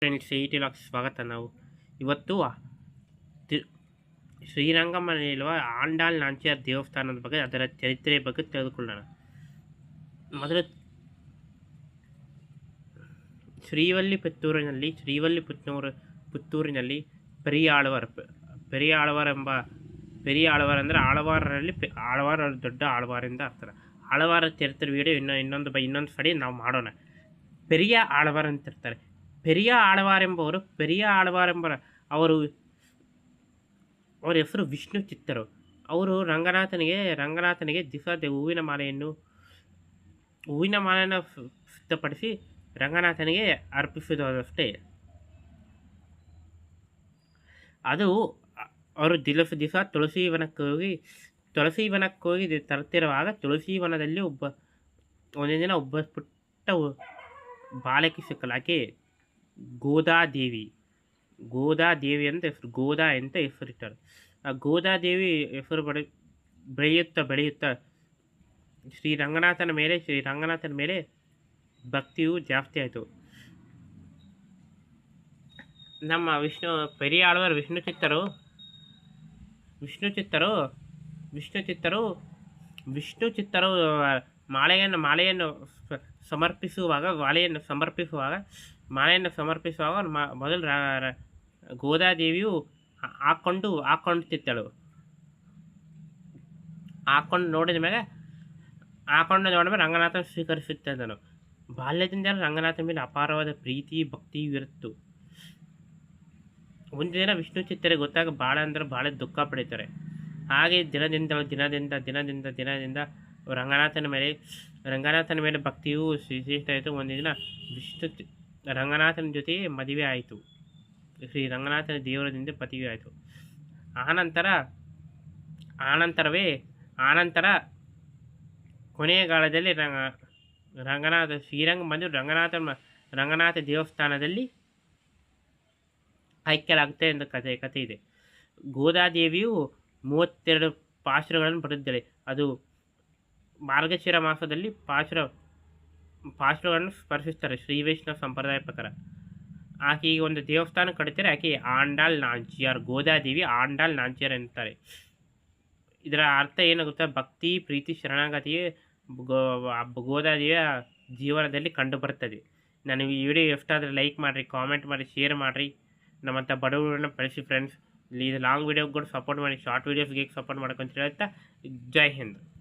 Friends, CET logs ಸ್ವಾಗತ. ನಾವು ಇವತ್ತು ತಿ- ಶ್ರೀರಂಗಮನೆಯಲ್ಲಿರುವ ಆಂಡಾಳ್ ನಾಚ್ಯಾರ್ ದೇವಸ್ಥಾನದ ಬಗ್ಗೆ, ಅದರ ಚರಿತ್ರೆಯ ಬಗ್ಗೆ ತಿಳಿದುಕೊಳ್ಳೋಣ. ಮೊದಲು ಪುತ್ತೂರಿನಲ್ಲಿ ಪೆರಿಯಾಳವರ್ ಅಂದರೆ ಆಳವಾರ ದೊಡ್ಡ ಆಳವಾರಿಂದ ಅರ್ಥ. ಆಳವಾರ ಚರಿತ್ರೆ ವಿಡಿಯೋ ಇನ್ನೊಂದು ಕಡೆ ನಾವು ಮಾಡೋಣ. ಪೆರಿಯ ಆಳವಾರ ಅಂತ ಇರ್ತಾರೆ. ಪೆರಿಯ ಆಳವಾರ್ ಎಂಬ ಅವರ ಹೆಸರು ವಿಷ್ಣು ಚಿತ್ತರು. ಅವರು ರಂಗನಾಥನಿಗೆ ದಿವಸ ಹೂವಿನ ಮಾಲೆಯನ್ನು ಸಿದ್ಧಪಡಿಸಿ ರಂಗನಾಥನಿಗೆ ಅರ್ಪಿಸುವುದಷ್ಟೇ. ಅದು ಅವರು ದಿವಸ ತುಳಸೀವನಕ್ಕೆ ಹೋಗಿ ತರುತ್ತಿರುವಾಗ ತುಳಸೀವನದಲ್ಲಿ ಒಂದೇ ದಿನ ಒಬ್ಬ ಪುಟ್ಟ ಬಾಲಕಿ ಸಿಕ್ಕಲ್ಲ. ಆಕೆ ಗೋದಾದೇವಿ ಅಂತ ಹೆಸರು. ಗೋದಾ ಅಂತ ಹೆಸರಿಟ್ಟರು. ಆ ಗೋದಾದೇವಿ ಹೆಸರು ಬೆಳೆಯುತ್ತಾ ಶ್ರೀರಂಗನಾಥನ ಮೇಲೆ ಭಕ್ತಿಯು ಜಾಸ್ತಿ ಆಯಿತು. ನಮ್ಮ ಪೆರಿಯಾಳವರ್ ವಿಷ್ಣು ಚಿತ್ತರು ಮಾಲೆಯನ್ನು ಸಮರ್ಪಿಸುವಾಗ ಮೊದಲು ಗೋದಾದೇವಿಯು ಹಾಕೊಂಡು ನೋಡಿದ ಮೇಲೆ ರಂಗನಾಥನ ಸ್ವೀಕರಿಸುತ್ತಿದ್ದನು. ಬಾಲ್ಯದಿಂದ ರಂಗನಾಥನ ಮೇಲೆ ಅಪಾರವಾದ ಪ್ರೀತಿ ಭಕ್ತಿಯೂ ಇರುತ್ತು. ಒಂದು ದಿನ ವಿಷ್ಣು ಚಿತ್ತರಿಗೆ ಗೊತ್ತಾಗ ಭಾಳ ದುಃಖ ಪಡೀತಾರೆ. ಹಾಗೆ ದಿನದಿಂದ ರಂಗನಾಥನ ಮೇಲೆ ಭಕ್ತಿಯು ವಿಶೇಷ ಆಯಿತು. ಒಂದು ದಿನ ರಂಗನಾಥನ ಜೊತೆ ಮದುವೆ ಆಯಿತು. ಶ್ರೀ ರಂಗನಾಥನ ದೇವರದಿಂದ ಮದುವೆ ಆಯಿತು. ಆನಂತರ ಕೊನೆಯ ಕಾಲದಲ್ಲಿ ಶ್ರೀರಂಗ ಬಂದು ರಂಗನಾಥ ದೇವಸ್ಥಾನದಲ್ಲಿ ಐಕ್ಯಲಾಗುತ್ತೆ ಎಂದು ಕಥೆ ಇದೆ. ಗೋದಾದೇವಿಯು 32 ಪಾಶುರಗಳನ್ನು ಪಡೆದಿದ್ದಾಳೆ. ಅದು ಮಾರ್ಗಶಿರ ಮಾಸದಲ್ಲಿ ಪಾಶುರಗಳನ್ನು ಸ್ಪರ್ಶಿಸ್ತಾರೆ ಶ್ರೀ ವೈಷ್ಣವ ಸಂಪ್ರದಾಯ ಪ್ರಕಾರ. ಆಕೆಗೆ ಒಂದು ದೇವಸ್ಥಾನ ಕಟ್ತಾರೆ. ಆಕೆ ಆಂಡಾಳ್ ನಾಚ್ಯಾರ್, ಗೋದಾದೇವಿ ಆಂಡಾಳ್ ನಾಚ್ಯಾರ್ ಎನ್ನುತ್ತಾರೆ. ಇದರ ಅರ್ಥ ಏನಾಗುತ್ತೆ? ಭಕ್ತಿ, ಪ್ರೀತಿ, ಶರಣಾಗತಿಯೇ ಗೋದಾದೇವಿಯ ಜೀವನದಲ್ಲಿ ಕಂಡುಬರುತ್ತದೆ. ನಾನು ಈ ವಿಡಿಯೋ ಎಷ್ಟಾದರೆ ಲೈಕ್ ಮಾಡಿರಿ, ಕಾಮೆಂಟ್ ಮಾಡಿ, ಶೇರ್ ಮಾಡಿರಿ. ನಮ್ಮಂಥ ಬಡವರನ್ನ ಬೆಳೆಸಿ ಫ್ರೆಂಡ್ಸ್. ಇದು ಲಾಂಗ್ ವಿಡಿಯೋಗೆ ಕೂಡ ಸಪೋರ್ಟ್ ಮಾಡಿ, ಶಾರ್ಟ್ ವೀಡಿಯೋಸ್ಗೆ ಸಪೋರ್ಟ್ ಮಾಡ್ಕೊಂತ ಹೇಳ್ತಾ ಜೈ ಹಿಂದ್.